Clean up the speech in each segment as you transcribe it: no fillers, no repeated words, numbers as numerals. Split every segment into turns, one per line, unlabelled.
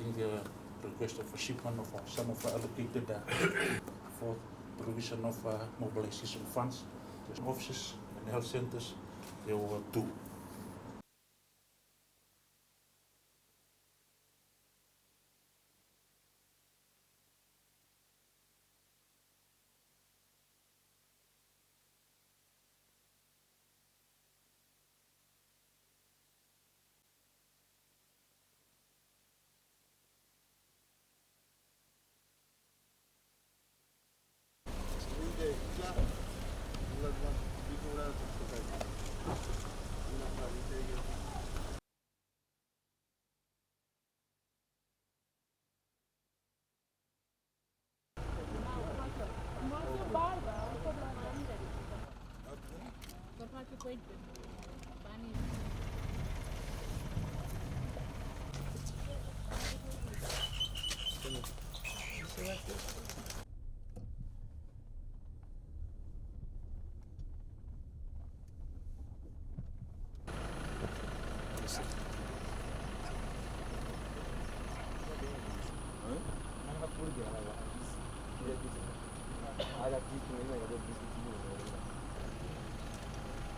think they requested for shipment of some of allocated for provision of mobilization funds. The offices and health centers, there were 2.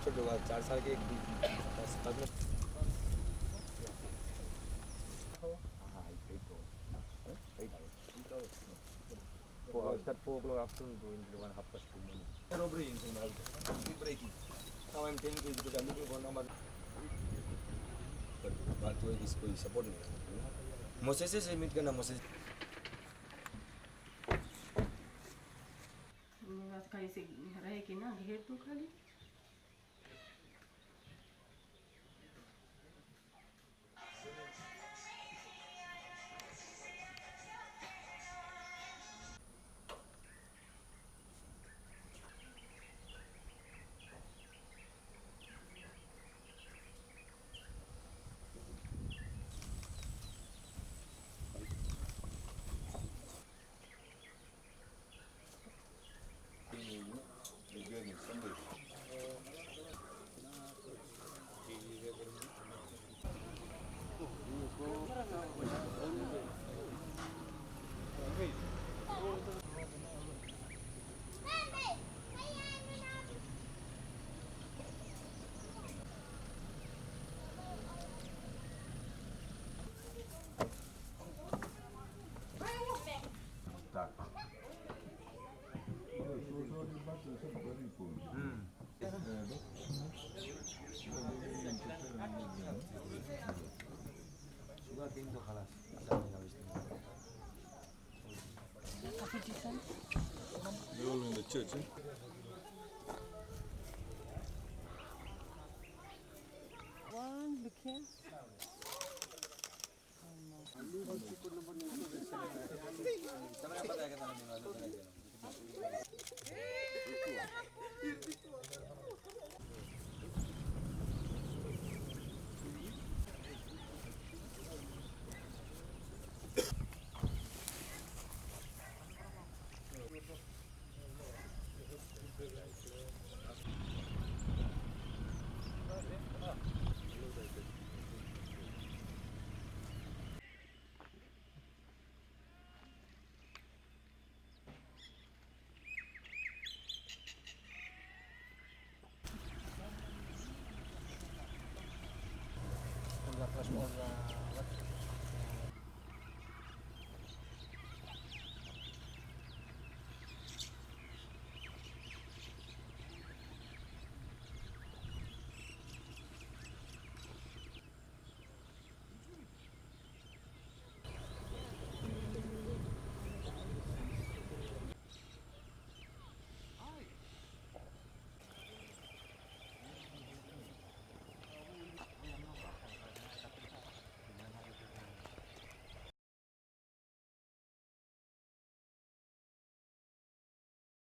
छोटो 4 साल के 10 में start 4 o'clock afternoon to into 1:30 morning. Robbery in breaking. Now I'm telling you because I'm looking for number. But to this कोई support नहीं. Moses से meet करना Moses.
बात कहीं से रहे कि ना घेर तो खाली
They're all in the church, eh?
One, the kids.
La